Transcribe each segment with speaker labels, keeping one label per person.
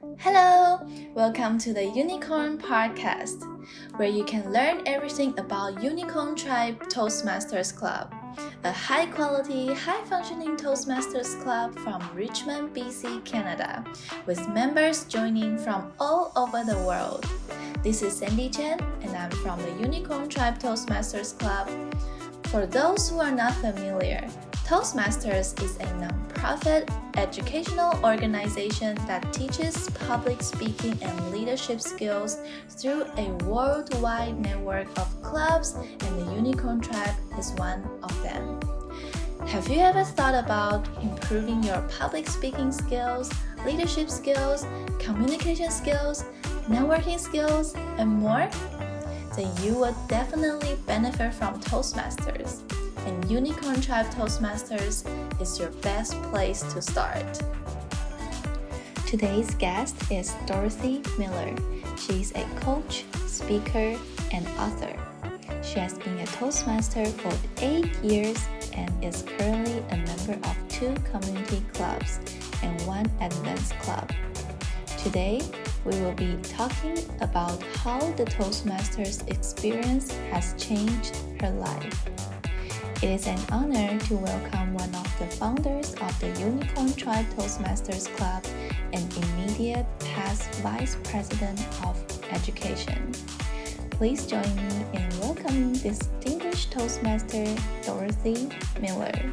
Speaker 1: Hello! Welcome to the Unicorn Podcast, where you can learn everything about Unicorn Tribe Toastmasters Club, a high-quality, high-functioning Toastmasters club from Richmond, BC, Canada, with members joining from all over the world. This is Chen, and I'm from the Unicorn Tribe Toastmasters Club. For those who are not familiar, Toastmasters is a non-profit educational organization that teaches public speaking and leadership skills through a worldwide network of clubs, and the Unicorn Tribe is one of them. Have you ever thought about improving your public speaking skills, leadership skills, communication skills, networking skills, and more? Then you will definitely benefit from Toastmasters. And Unicorn Tribe Toastmasters is your best place to start. Today's guest is Dorothy Miller. She's a coach, speaker, and author. She has been a Toastmaster for 8 years and is currently a member of 2 community clubs and 1 advanced club. Today, we will be talking about how the Toastmasters experience has changed her life. It is an honor to welcome one of the founders of the Unicorn Tribe Toastmasters Club and immediate past Vice President of Education. Please join me in welcoming distinguished Toastmaster Dorothy Miller.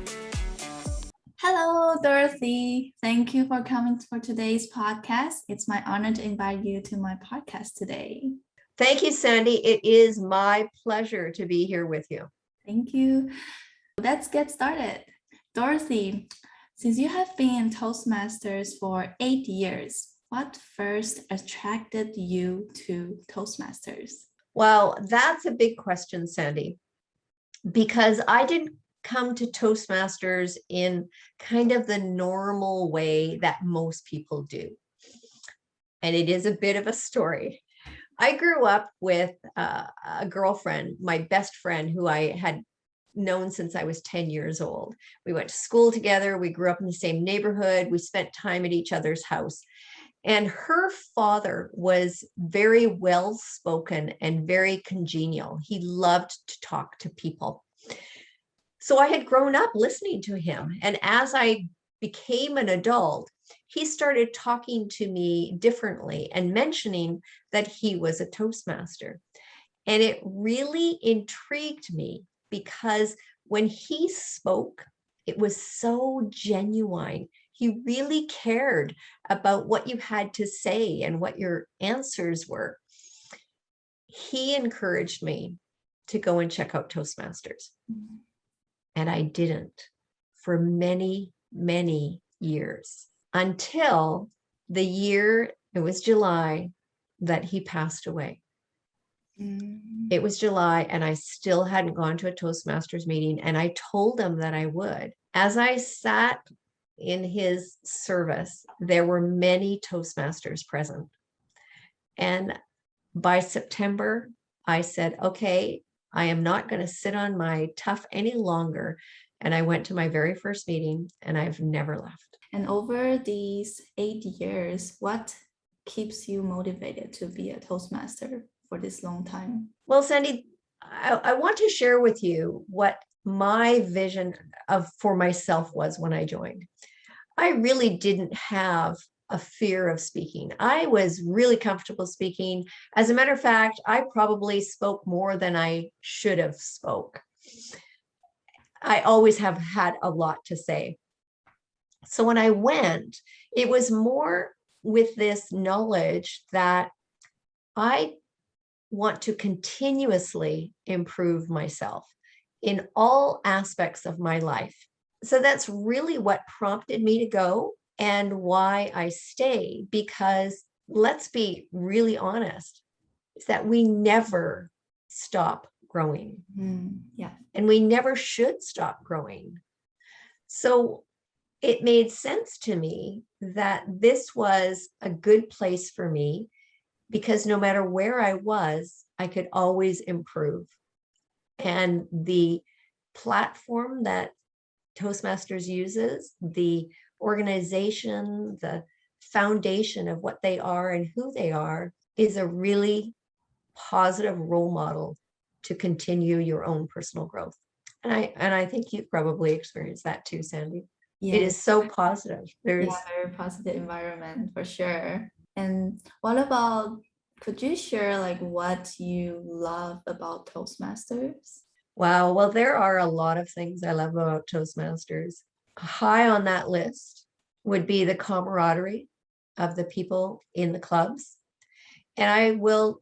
Speaker 1: Hello, Dorothy. Thank you for coming for today's podcast. It's my honor to invite you to my podcast today.
Speaker 2: Thank you, Sandy. It is my pleasure to be here with you.
Speaker 1: Thank you. Let's get started. Dorothy, since you have been in Toastmasters for 8 years, what first attracted you to Toastmasters?
Speaker 2: Well, that's a big question, Sandy, because I didn't come to Toastmasters in kind of the normal way that most people do. And it is a bit of a story. I grew up with a girlfriend, my best friend, who I had known since I was 10 years old. We went to school together. We grew up in the same neighborhood. We spent time at each other's house. And her father was very well-spoken and very congenial. He loved to talk to people. So I had grown up listening to him. And as I became an adult, he started talking to me differently and mentioning that he was a Toastmaster. And it really intrigued me because when he spoke, it was so genuine. He really cared about what you had to say and what your answers were. He encouraged me to go and check out Toastmasters. And I didn't for many, many years until the year, it was July, that he passed away. It was July and I still hadn't gone to a Toastmasters meeting, and I told him that I would. As I sat in his service, there were many Toastmasters present. And by September, I said, okay, I am not going to sit on my tuff any longer. And I went to my very first meeting and I've never left.
Speaker 1: And over these 8 years, what keeps you motivated to be a Toastmaster for this long time?
Speaker 2: Well, Sandy, I want to share with you what my vision for myself was when I joined. I really didn't have a fear of speaking. I was really comfortable speaking. As a matter of fact, I probably spoke more than I should have spoke. I always have had a lot to say. So when I went, it was more with this knowledge that I want to continuously improve myself in all aspects of my life. So that's really what prompted me to go and why I stay, because let's be really honest, is that we never stop growing.
Speaker 1: Yeah.
Speaker 2: And we never should stop growing. So it made sense to me that this was a good place for me, because no matter where I was, I could always improve. And the platform that Toastmasters uses, the organization, the foundation of what they are and who they are is a really positive role model to continue your own personal growth. And I think you've probably experienced that too, Sandy. It
Speaker 1: Yes.
Speaker 2: is so positive.
Speaker 1: Yeah, very positive environment for sure. And what about, could you share like what you love about Toastmasters?
Speaker 2: Wow. Well, there are a lot of things I love about Toastmasters. High on that list would be the camaraderie of the people in the clubs. And I will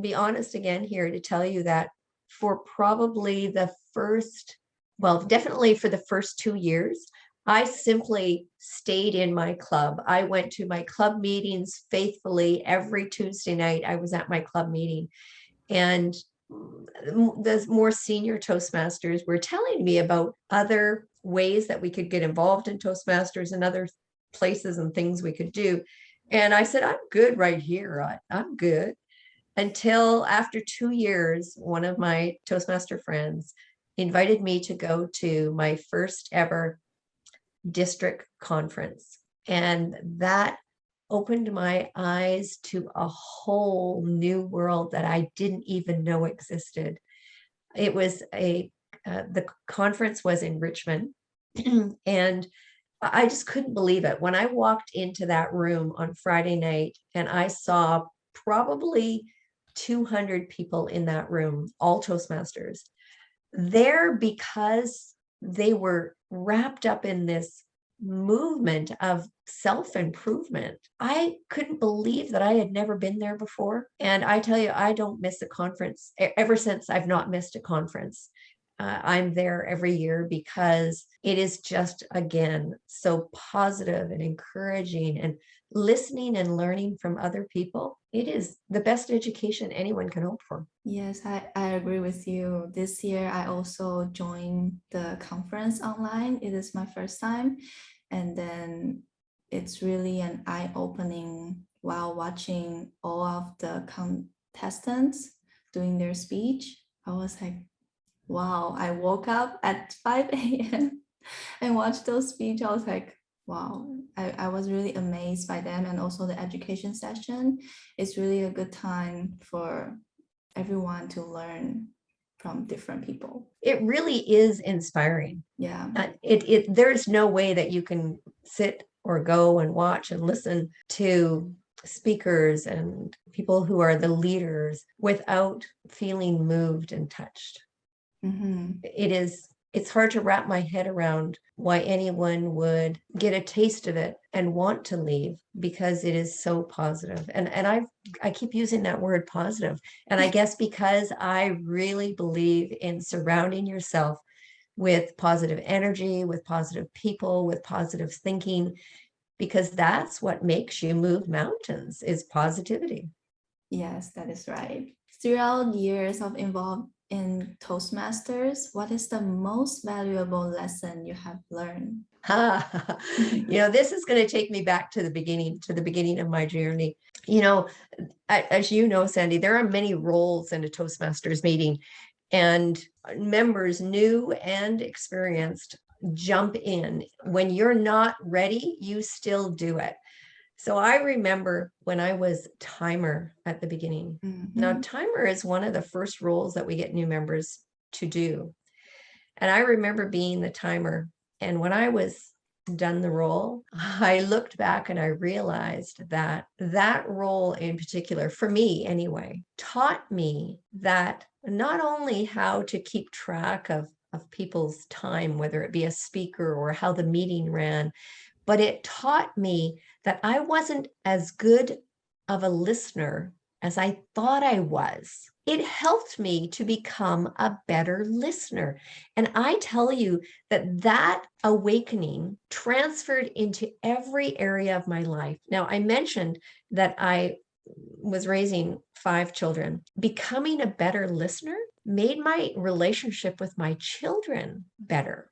Speaker 2: be honest again here to tell you that for probably the first, well, definitely for the first 2 years, I simply stayed in my club. I went to my club meetings faithfully every Tuesday night. I was at my club meeting. And the more senior Toastmasters were telling me about other ways that we could get involved in Toastmasters and other places and things we could do. And I said, I'm good right here. I'm good. Until after 2 years, one of my Toastmaster friends invited me to go to my first ever district conference. And that opened my eyes to a whole new world that I didn't even know existed. It was the conference was in Richmond, and I just couldn't believe it. When I walked into that room on Friday night and I saw probably 200 people in that room, all Toastmasters, there because they were wrapped up in this movement of self-improvement. I couldn't believe that I had never been there before. And I tell you, I don't miss a conference. Ever since I've not missed a conference. I'm there every year because it is just, again, so positive and encouraging, and listening and learning from other people. It is the best education anyone can hope for.
Speaker 1: Yes, I agree with you. This year, I also joined the conference online. It is my first time. And then it's really an eye-opening while watching all of the contestants doing their speech. I was like, wow, I woke up at 5 a.m. and watched those speech. I was like, wow, I was really amazed by them. And also the education session is really a good time for everyone to learn from different people.
Speaker 2: It really is inspiring.
Speaker 1: Yeah.
Speaker 2: There's no way that you can sit or go and watch and listen to speakers and people who are the leaders without feeling moved and touched.
Speaker 1: Mm-hmm.
Speaker 2: It's hard to wrap my head around why anyone would get a taste of it and want to leave, because it is so positive. And I keep using that word positive. And I guess because I really believe in surrounding yourself with positive energy, with positive people, with positive thinking, because that's what makes you move mountains, is positivity.
Speaker 1: Yes, that is right. Throughout years of involved in Toastmasters, what is the most valuable lesson you have learned?
Speaker 2: This is going to take me back to the beginning of my journey. As you know, Sandy, there are many roles in a Toastmasters meeting, and members new and experienced jump in. When you're not ready, you still do it. So I remember when I was timer at the beginning.
Speaker 1: Mm-hmm.
Speaker 2: Now, timer is one of the first roles that we get new members to do. And I remember being the timer. And when I was done the role, I looked back and I realized that that role in particular, for me anyway, taught me that not only how to keep track of people's time, whether it be a speaker or how the meeting ran, but it taught me that I wasn't as good of a listener as I thought I was. It helped me to become a better listener. And I tell you that awakening transferred into every area of my life. Now, I mentioned that I was raising 5 children. Becoming a better listener made my relationship with my children better,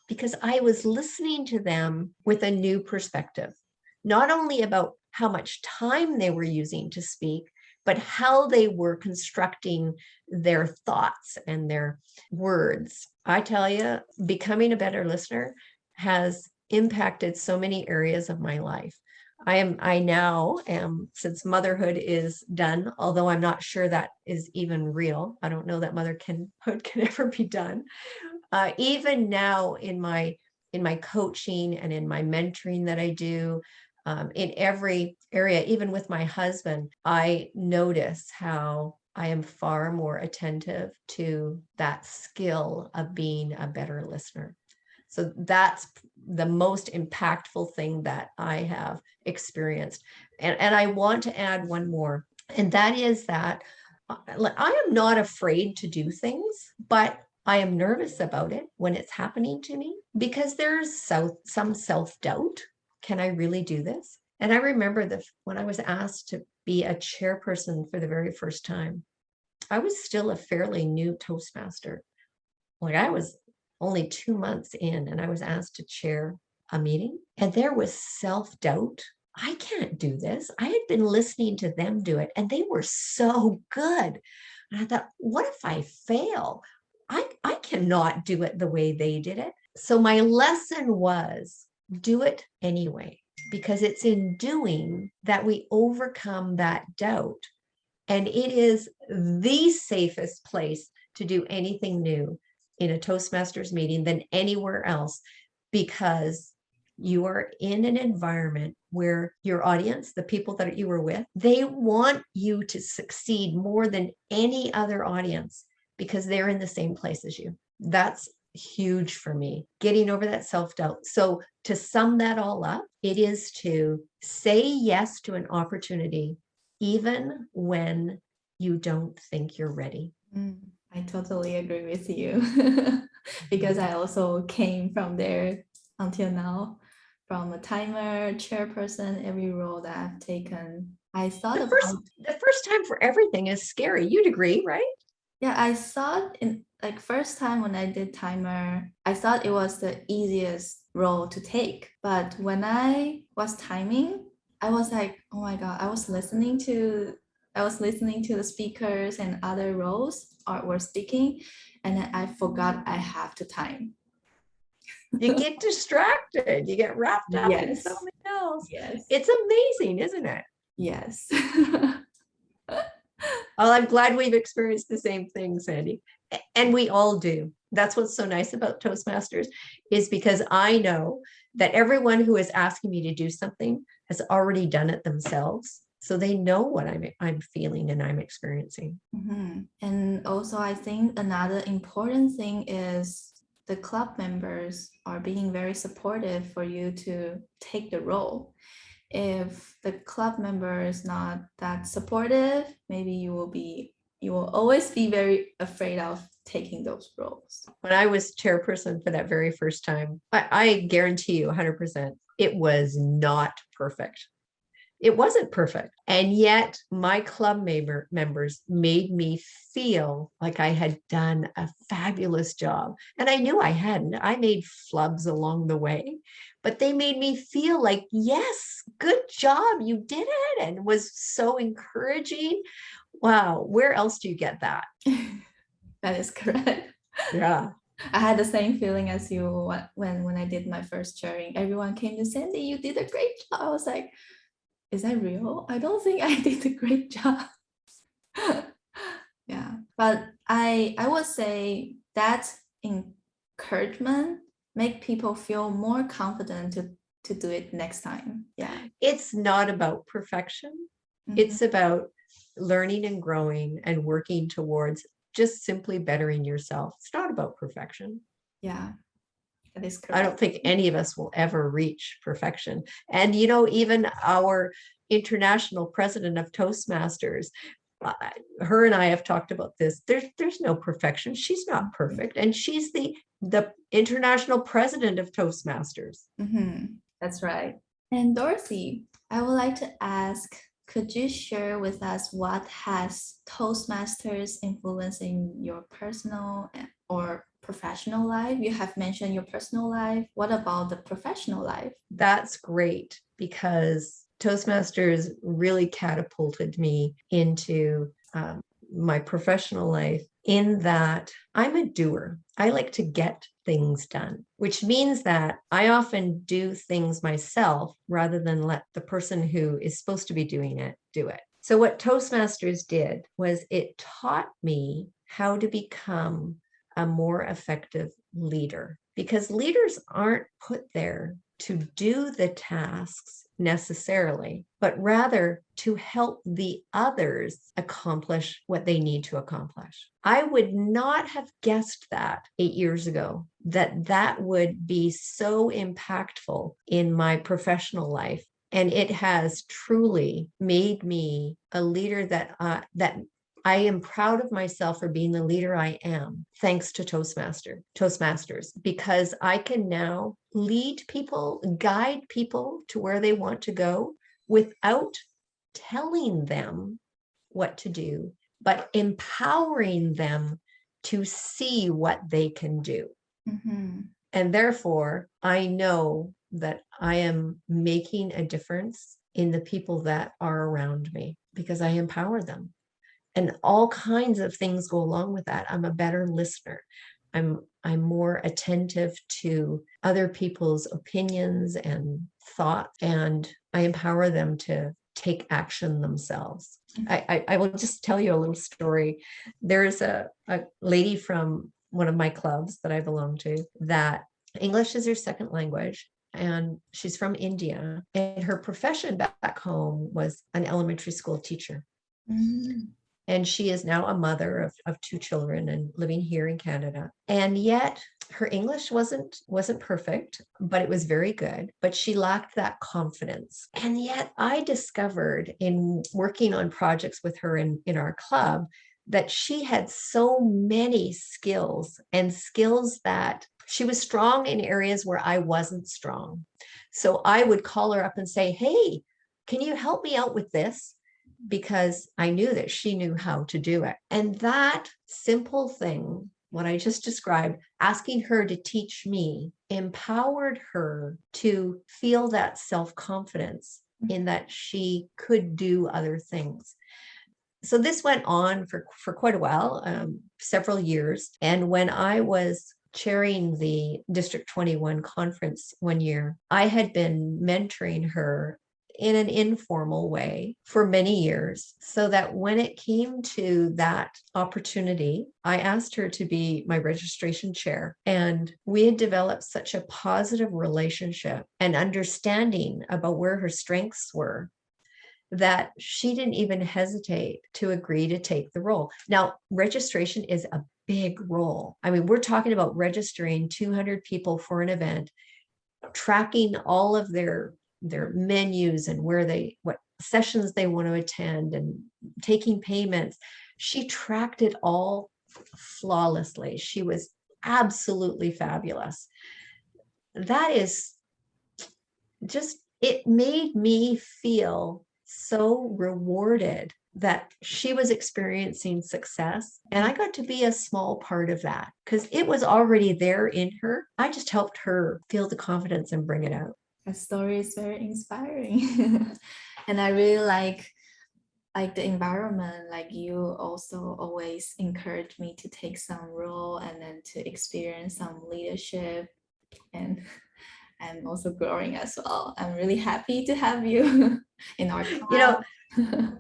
Speaker 2: because I was listening to them with a new perspective, not only about how much time they were using to speak, but how they were constructing their thoughts and their words. I tell you, becoming a better listener has impacted so many areas of my life. I now am, since motherhood is done, although I'm not sure that is even real. I don't know that motherhood can ever be done. Even now in my coaching and in my mentoring that I do, in every area, even with my husband, I notice how I am far more attentive to that skill of being a better listener. So that's the most impactful thing that I have experienced. And I want to add one more, and that is that I am not afraid to do things, but I am nervous about it when it's happening to me because there's some self-doubt. Can I really do this? And I remember when I was asked to be a chairperson for the very first time, I was still a fairly new Toastmaster. Like I was only 2 months in and I was asked to chair a meeting, and there was self-doubt. I can't do this. I had been listening to them do it and they were so good. And I thought, what if I fail? I cannot do it the way they did it. So my lesson was do it anyway, because it's in doing that we overcome that doubt. And it is the safest place to do anything new in a Toastmasters meeting than anywhere else, because you are in an environment where your audience, the people that you were with, they want you to succeed more than any other audience because they're in the same place as you. That's huge for me, getting over that self-doubt. So to sum that all up, it is to say yes to an opportunity even when you don't think you're ready.
Speaker 1: I totally agree with you because I also came from there until now, from a timer, chairperson, every role that I've taken. I thought
Speaker 2: the first time for everything is scary. You'd agree, right?
Speaker 1: Yeah, I thought in like first time when I did timer, I thought it was the easiest role to take. But when I was timing, I was like, oh my God, I was listening to the speakers and other roles were speaking, and then I forgot I have to time.
Speaker 2: You get distracted. You get wrapped up in something else.
Speaker 1: Yes.
Speaker 2: It's amazing, isn't it?
Speaker 1: Yes.
Speaker 2: Well, I'm glad we've experienced the same thing, Sandy. And we all do. That's what's so nice about Toastmasters, is because I know that everyone who is asking me to do something has already done it themselves. So they know what I'm feeling and I'm experiencing.
Speaker 1: Mm-hmm. And also, I think another important thing is the club members are being very supportive for you to take the role. If the club member is not that supportive, maybe you will always be very afraid of taking those roles.
Speaker 2: When I was chairperson for that very first time, I guarantee you 100%, it was not perfect. It wasn't perfect. And yet my club members made me feel like I had done a fabulous job. And I knew I hadn't. I made flubs along the way, but they made me feel like, yes, good job. You did it. And was so encouraging. Wow. Where else do you get that?
Speaker 1: That is correct.
Speaker 2: Yeah.
Speaker 1: I had the same feeling as you when I did my first chairing. Everyone came to Sandy, you did a great job. I was like, is that real? I don't think I did a great job. Yeah, but I would say that encouragement make people feel more confident to do it next time. Yeah,
Speaker 2: it's not about perfection. Mm-hmm. It's about learning and growing and working towards just simply bettering yourself. It's not about perfection.
Speaker 1: Yeah. That is correct.
Speaker 2: I don't think any of us will ever reach perfection. And, you know, even our international president of Toastmasters, her and I have talked about this. There's no perfection. She's not perfect. And she's the international president of Toastmasters.
Speaker 1: Mm-hmm. That's right. And Dorothy, I would like to ask, could you share with us what has Toastmasters influenced in your personal or professional life? You have mentioned your personal life. What about the professional life?
Speaker 2: That's great, because Toastmasters really catapulted me into my professional life in that I'm a doer. I like to get things done, which means that I often do things myself rather than let the person who is supposed to be doing it do it. So, what Toastmasters did was it taught me how to become a more effective leader, because leaders aren't put there to do the tasks necessarily, but rather to help the others accomplish what they need to accomplish. I would not have guessed that 8 years ago, that that would be so impactful in my professional life. And it has truly made me a leader that I am proud of myself for being the leader I am, thanks to Toastmasters, because I can now lead people, guide people to where they want to go without telling them what to do, but empowering them to see what they can do.
Speaker 1: Mm-hmm.
Speaker 2: And therefore, I know that I am making a difference in the people that are around me because I empower them. And all kinds of things go along with that. I'm a better listener. I'm more attentive to other people's opinions and thoughts, and I empower them to take action themselves. I will just tell you a little story. There's a lady from one of my clubs that I belong to that English is her second language, and she's from India, and her profession back home was an elementary school teacher.
Speaker 1: Mm-hmm.
Speaker 2: And she is now a mother of two children and living here in Canada. And yet her English wasn't perfect, but it was very good. But she lacked that confidence. And yet I discovered in working on projects with her in our club that she had so many skills, and skills that she was strong in areas where I wasn't strong. So I would call her up and say, hey, can you help me out with this? Because I knew that she knew how to do it. And that simple thing, what I just described, asking her to teach me, empowered her to feel that self-confidence in that she could do other things. So this went on for quite a while, several years. And when I was chairing the District 21 conference one year, I had been mentoring her in an informal way for many years, so that when it came to that opportunity, I asked her to be my registration chair. And we had developed such a positive relationship and understanding about where her strengths were that she didn't even hesitate to agree to take the role. Now, registration is a big role. I mean, we're talking about registering 200 people for an event, tracking all of their menus and what sessions they want to attend, and taking payments. She tracked it all flawlessly. She was absolutely fabulous. That is just, it made me feel so rewarded that she was experiencing success, and I got to be a small part of that because it was already there in her. I just helped her feel the confidence and bring it out.
Speaker 1: That story is very inspiring. And I really like the environment. Like, you also always encourage me to take some role and then to experience some leadership, and I'm also growing as well. I'm really happy to have you in our club.
Speaker 2: You know,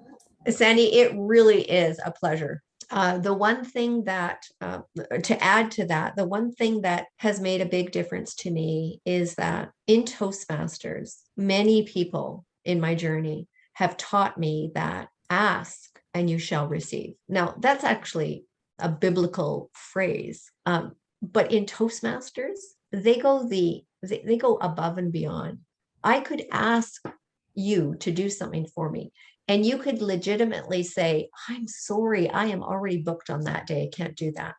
Speaker 2: Sandy, it really is a pleasure. The one thing that, to add to that, the one thing that has made a big difference to me is that in Toastmasters, many people in my journey have taught me that ask and you shall receive. Now, that's actually a biblical phrase, but in Toastmasters, they go above and beyond. I could ask you to do something for me, and you could legitimately say, I'm sorry, I am already booked on that day. I can't do that.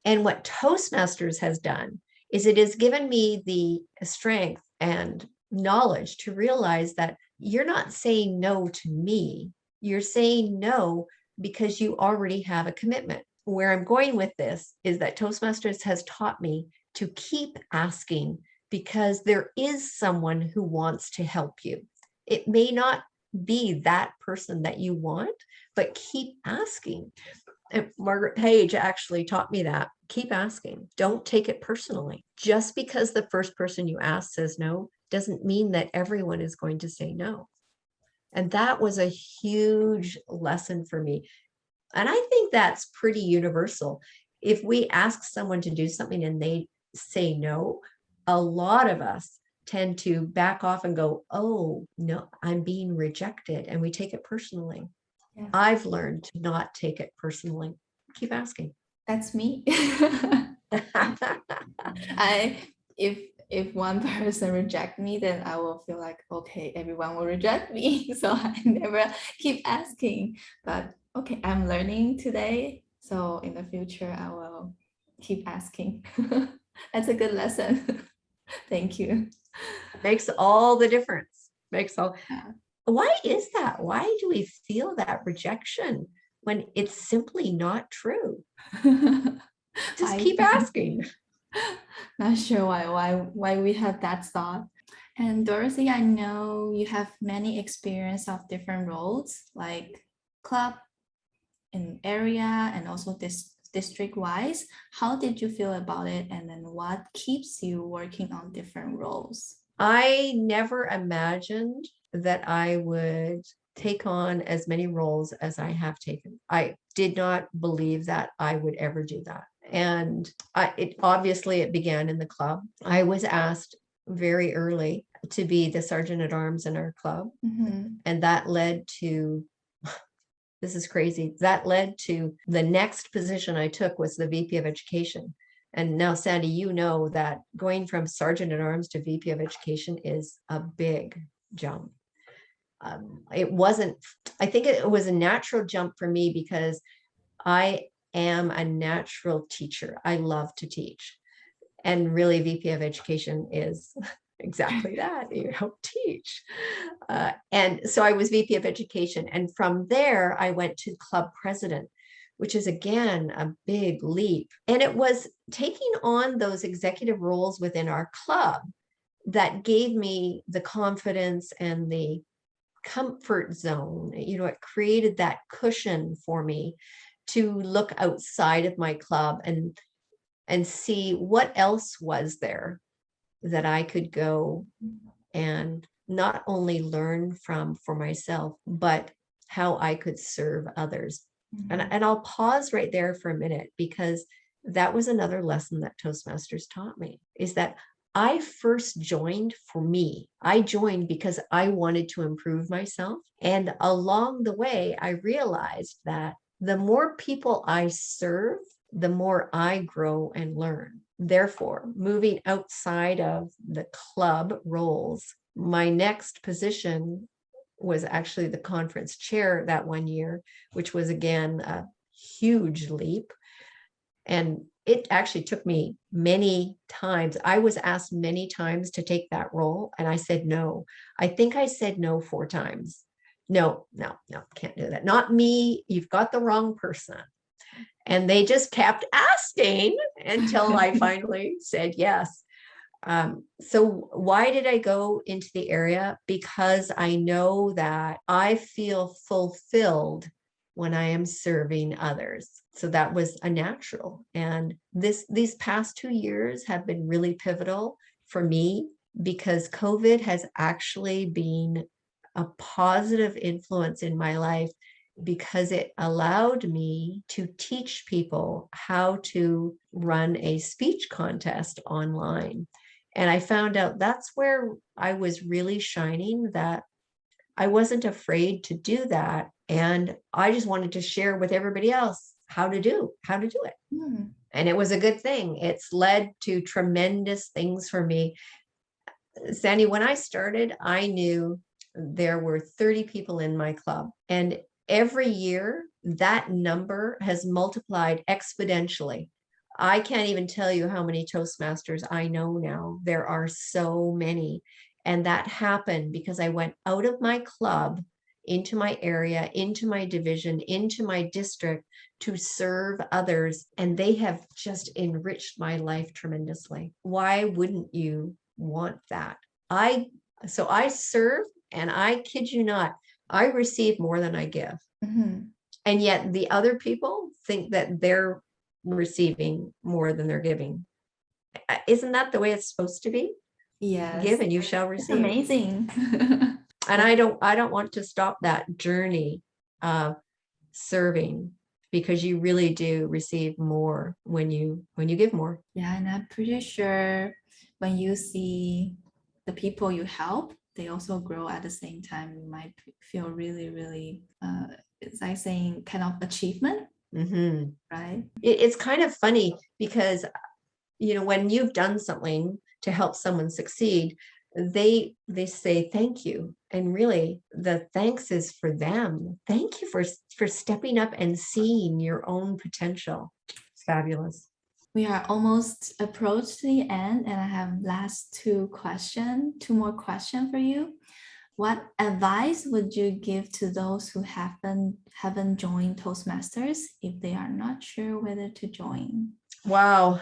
Speaker 2: And what Toastmasters has done is it has given me the strength and knowledge to realize that you're not saying no to me. You're saying no because you already have a commitment. Where I'm going with this is that Toastmasters has taught me to keep asking, because there is someone who wants to help you. It may not be that person that you want, but keep asking. And Margaret Page actually taught me that. Keep asking. Don't take it personally. Just because the first person you ask says no doesn't mean that everyone is going to say no. And that was a huge lesson for me. And I think that's pretty universal. If we ask someone to do something and they say no, a lot of us tend to back off and go, oh, no, I'm being rejected. And we take it personally.
Speaker 1: Yeah.
Speaker 2: I've learned to not take it personally. Keep asking.
Speaker 1: That's me. If one person reject me, then I will feel like, okay, everyone will reject me. So I never keep asking. But okay, I'm learning today. So in the future, I will keep asking. That's a good lesson. Thank you.
Speaker 2: Makes all the difference. Makes all.
Speaker 1: Yeah.
Speaker 2: Why is that? Why do we feel that rejection when it's simply not true? Just keep asking.
Speaker 1: Not sure why we have that thought. And Dorothy, I know you have many experience of different roles, like club, in area, and also this district wise. How did you feel about it? And then what keeps you working on different roles?
Speaker 2: I never imagined that I would take on as many roles as I have taken. I did not believe that I would ever do that. And it began in the club. I was asked very early to be the sergeant at arms in our club.
Speaker 1: Mm-hmm.
Speaker 2: And that led to, this is crazy, that led to the next position I took was the VP of Education. And now, Sandy, you know that going from sergeant at arms to VP of Education is a big jump. It wasn't, I think it was a natural jump for me because I am a natural teacher. I love to teach. And really, VP of Education is exactly that. You help teach. And so I was VP of Education. And from there, I went to club president, which is, again, a big leap. And it was taking on those executive roles within our club that gave me the confidence and the comfort zone. You know, it created that cushion for me to look outside of my club and see what else was there that I could go and not only learn from for myself, but how I could serve others. Mm-hmm. And I'll pause right there for a minute, because that was another lesson that Toastmasters taught me, is that I first joined for me. I joined because I wanted to improve myself. And along the way, I realized that the more people I serve, the more I grow and learn. Therefore, moving outside of the club roles, my next position was actually the conference chair that one year, which was, again, a huge leap. And it actually took me many times. I was asked many times to take that role, and I said no. I think I said no 4 times. No, can't do that. Not me. You've got the wrong person. And they just kept asking until I finally said yes. So why did I go into the area? Because I know that I feel fulfilled when I am serving others. So that was a natural. And these past 2 years have been really pivotal for me, because COVID has actually been a positive influence in my life, because it allowed me to teach people how to run a speech contest online. And I found out that's where I was really shining, that I wasn't afraid to do that. And I just wanted to share with everybody else how to do it. Mm. And it was a good thing. It's led to tremendous things for me. Sandy, when I started, I knew there were 30 people in my club. And every year, that number has multiplied exponentially. I can't even tell you how many Toastmasters I know now. There are so many. And that happened because I went out of my club into my area, into my division, into my district to serve others. And they have just enriched my life tremendously. Why wouldn't you want that? So I serve, and I kid you not, I receive more than I give. Mm-hmm. And yet the other people think that they're receiving more than they're giving. Isn't that the way it's supposed to be?
Speaker 1: Yes.
Speaker 2: Give and you shall
Speaker 1: It's
Speaker 2: receive.
Speaker 1: amazing.
Speaker 2: And I don't want to stop that journey of serving, because you really do receive more when you give more.
Speaker 1: Yeah, and I'm pretty sure when you see the people you help, they also grow at the same time. You might feel really, really, it's like saying kind of achievement,
Speaker 2: Mm-hmm.
Speaker 1: right?
Speaker 2: It's kind of funny because, when you've done something to help someone succeed, they say thank you, and really the thanks is for them. Thank you for stepping up and seeing your own potential. It's fabulous.
Speaker 1: We are almost approached the end, and I have two more questions for you. What advice would you give to those who haven't joined Toastmasters if they are not sure whether to join?
Speaker 2: Wow.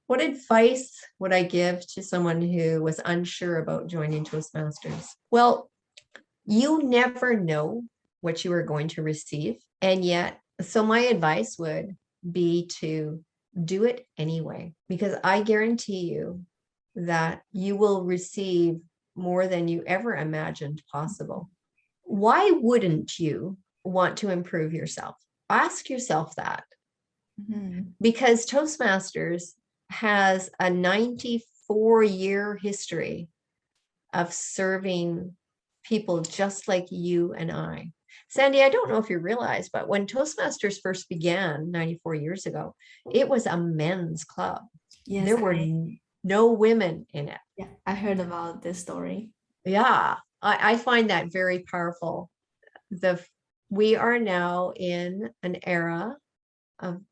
Speaker 2: What advice would I give to someone who was unsure about joining Toastmasters? Well, you never know what you are going to receive. And yet, so my advice would be to do it anyway, because I guarantee you that you will receive more than you ever imagined possible. Why wouldn't you want to improve yourself? Ask yourself that.
Speaker 1: Mhm.
Speaker 2: Because Toastmasters has a 94-year history of serving people just like you and I. Sandy, I don't know if you realize, but when Toastmasters first began 94 years ago, it was a men's club.
Speaker 1: Yes,
Speaker 2: There were no women in it.
Speaker 1: yeah, I heard about this story.
Speaker 2: Yeah, I find that very powerful. We are now in an era of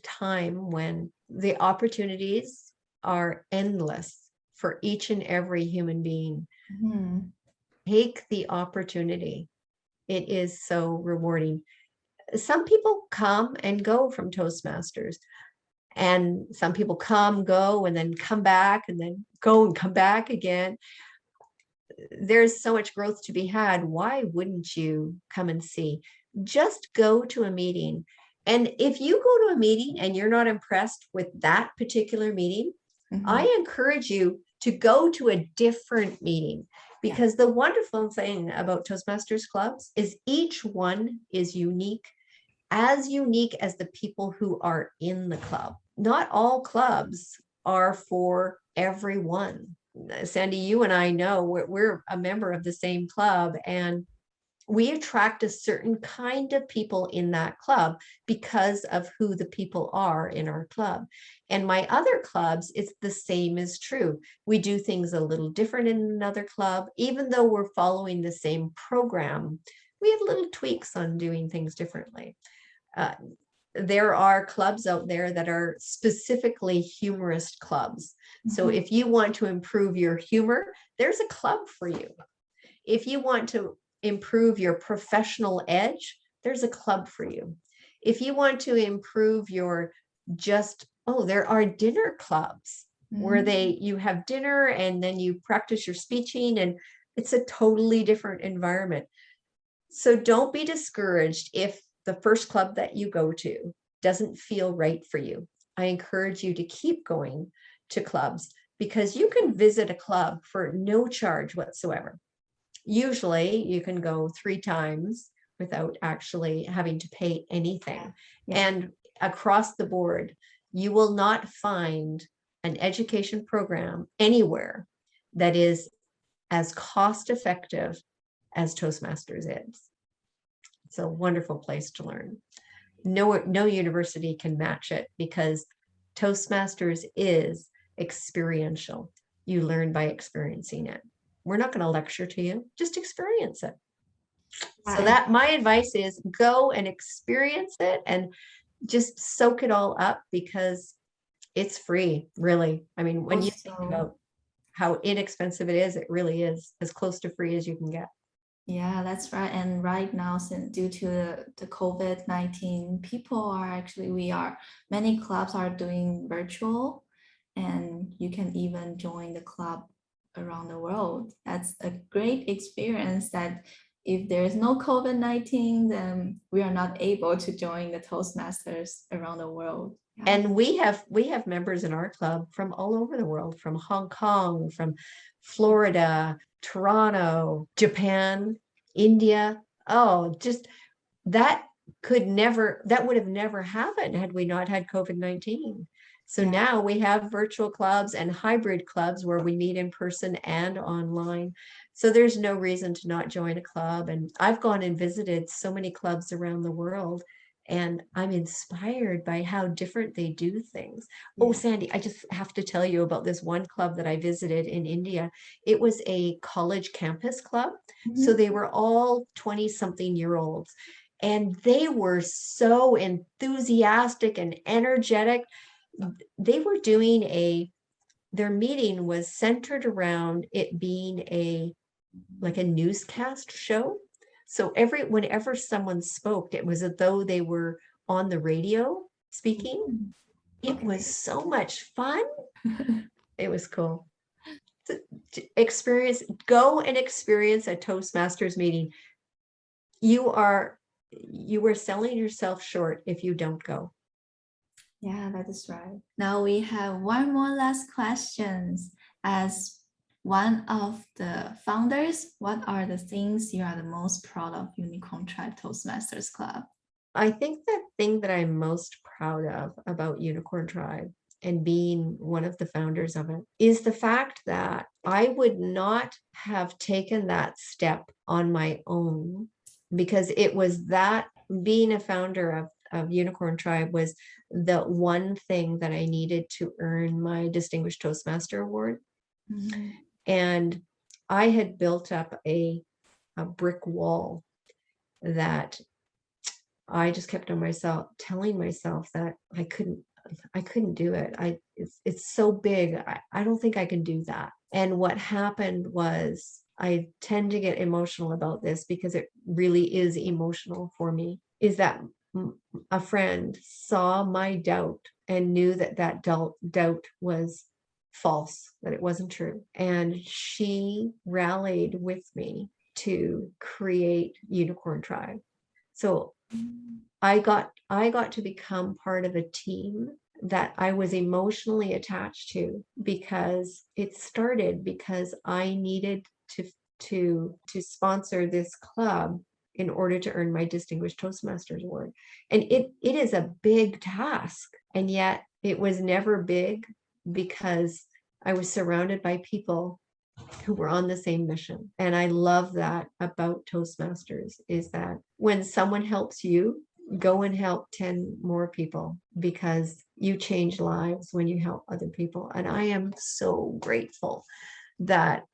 Speaker 2: time when the opportunities are endless for each and every human being.
Speaker 1: Mhm.
Speaker 2: Take the opportunity. It is so rewarding. Some people come and go from Toastmasters, and some people come, go, and then come back, and then go and come back again. There's so much growth to be had. Why wouldn't you come and see? Just go to a meeting. And if you go to a meeting and you're not impressed with that particular meeting, I encourage you to go to a different meeting, because the wonderful thing about Toastmasters clubs is each one is unique as the people who are in the club. Not all clubs are for everyone. Sandy, you and I know we're a member of the same club, and we attract a certain kind of people in that club because of who the people are in our club. And my other clubs, it's the same is true. We do things a little different in another club. Even though we're following the same program, we have little tweaks on doing things differently. There are clubs out there that are specifically humorist clubs. So if you want to improve your humor, there's a club for you. If you want to improve your professional edge, there's a club for you. If you want to improve your there are dinner clubs where you have dinner and then you practice your speaking, and it's a totally different environment. So don't be discouraged if the first club that you go to doesn't feel right for you. I encourage you to keep going to clubs, because you can visit a club for no charge whatsoever. Usually you can go 3 times without actually having to pay anything. And across the board, you will not find an education program anywhere that is as cost effective as Toastmasters is. It's a wonderful place to learn. No university can match it, because Toastmasters is experiential. You learn by experiencing it. We're not going to lecture to you, just experience it. So that my advice is go and experience it and just soak it all up, because it's free, really. I mean, when you think about how inexpensive it is, it really is as close to free as you can get.
Speaker 1: Yeah, that's right. And right now, since due to the COVID-19, many clubs are doing virtual, and you can even join the club around the world. That's a great experience that if there's no COVID-19, then we are not able to join the Toastmasters around the world. Yeah.
Speaker 2: And we have members in our club from all over the world, from Hong Kong, from Florida, Toronto, Japan, India. Oh, just that would have never happened had we not had COVID-19. So
Speaker 1: Yeah.
Speaker 2: now we have virtual clubs and hybrid clubs where we meet in person and online. So there's no reason to not join a club. And I've gone and visited so many clubs around the world, and I'm inspired by how different they do things. Oh, Sandy, I just have to tell you about this one club that I visited in India. It was a college campus club. So they were all 20-something-year-olds, and they were so enthusiastic and energetic. They were doing their meeting was centered around it being like a newscast show. So whenever someone spoke, it was as though they were on the radio speaking. It was so much fun. It was cool. To go and experience a Toastmasters meeting. You are selling yourself short if you don't go.
Speaker 1: Yeah, that is right. Now we have one more last questions. As one of the founders, what are the things you are the most proud of Unicorn Tribe Toastmasters Club?
Speaker 2: I think the thing that I'm most proud of about Unicorn Tribe and being one of the founders of it is the fact that I would not have taken that step on my own, because it was that being a founder of Unicorn Tribe was the one thing that I needed to earn my Distinguished Toastmaster Award. Mm-hmm. And I had built up a brick wall that I just kept on telling myself that I couldn't do it. It's so big. I don't think I can do that. And what happened was, I tend to get emotional about this because it really is emotional for me, is that a friend saw my doubt and knew that doubt was false, that it wasn't true. And she rallied with me to create Unicorn Tribe. So I got to become part of a team that I was emotionally attached to, because it started because I needed to sponsor this club in order to earn my Distinguished Toastmasters Award. And it is a big task, and yet it was never big because I was surrounded by people who were on the same mission. And I love that about Toastmasters, is that when someone helps you, go and help 10 more people, because you change lives when you help other people. And I am so grateful that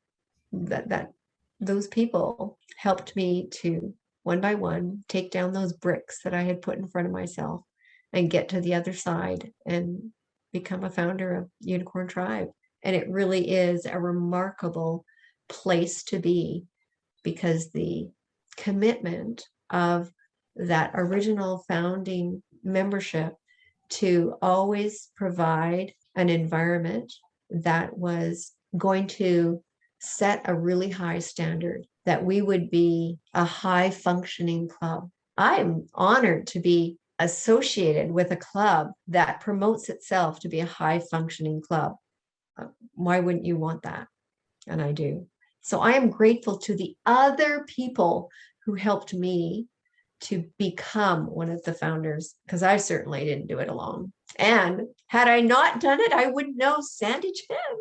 Speaker 2: those people helped me to, one by one, take down those bricks that I had put in front of myself and get to the other side and become a founder of Unicorn Tribe. And it really is a remarkable place to be, because the commitment of that original founding membership to always provide an environment that was going to set a really high standard, that we would be a high functioning club. I'm honored to be associated with a club that promotes itself to be a high functioning club. Why wouldn't you want that? And I do. So I am grateful to the other people who helped me to become one of the founders, because I certainly didn't do it alone. And had I not done it, I wouldn't know Sandy Chen.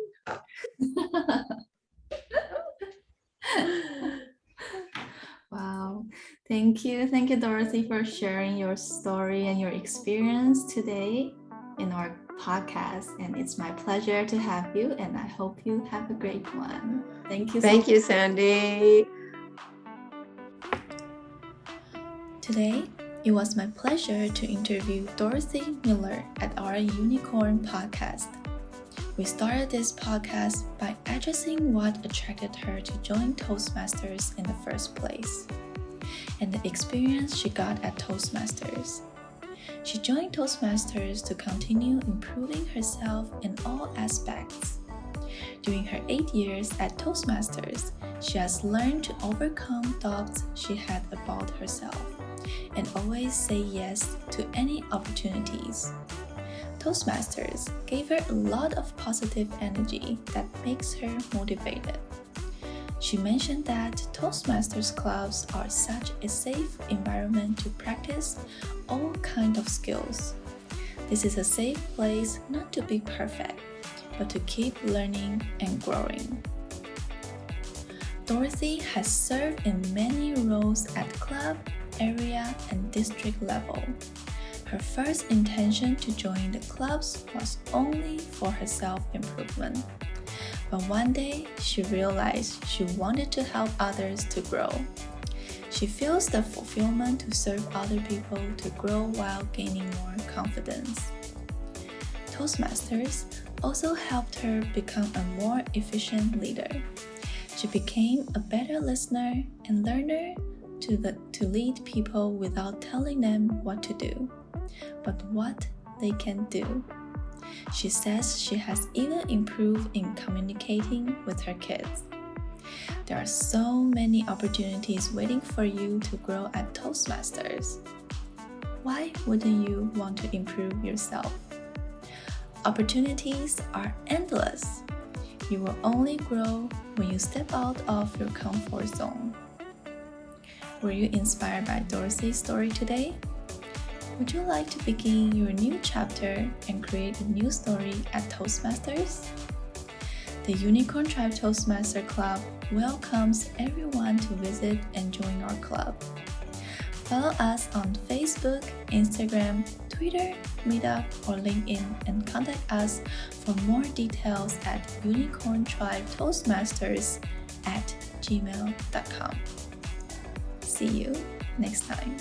Speaker 1: Wow. Thank you, Dorothy, for sharing your story and your experience today in our podcast. And it's my pleasure to have you, and I hope you have a great one. Thank you.
Speaker 2: Thank you, Sandy.
Speaker 1: Today, it was my pleasure to interview Dorothy Miller at our Unicorn podcast. We started this podcast by addressing what attracted her to join Toastmasters in the first place, and the experience she got at Toastmasters. She joined Toastmasters to continue improving herself in all aspects, During her 8 years at Toastmasters, she has learned to overcome doubts she had about herself and always say yes to any opportunities. Toastmasters gave her a lot of positive energy that makes her motivated. She mentioned that Toastmasters clubs are such a safe environment to practice all kinds of skills. This is a safe place not to be perfect, but to keep learning and growing. Dorothy has served in many roles at club, area, and district level. Her first intention to join the clubs was only for her self-improvement. But one day, she realized she wanted to help others to grow. She feels the fulfillment to serve other people to grow while gaining more confidence. Toastmasters also helped her become a more efficient leader. She became a better listener and learner to lead people without telling them what to do, but what they can do. She says she has even improved in communicating with her kids. There are so many opportunities waiting for you to grow at Toastmasters. Why wouldn't you want to improve yourself? Opportunities are endless. You will only grow when you step out of your comfort zone. Were you inspired by Dorothy's story today? Would you like to begin your new chapter and create a new story at Toastmasters? The Unicorn Tribe Toastmaster Club welcomes everyone to visit and join our club. Follow us on Facebook, Instagram, Twitter, Meetup, or LinkedIn, and contact us for more details at unicorntribetoastmasters@gmail.com. See you next time.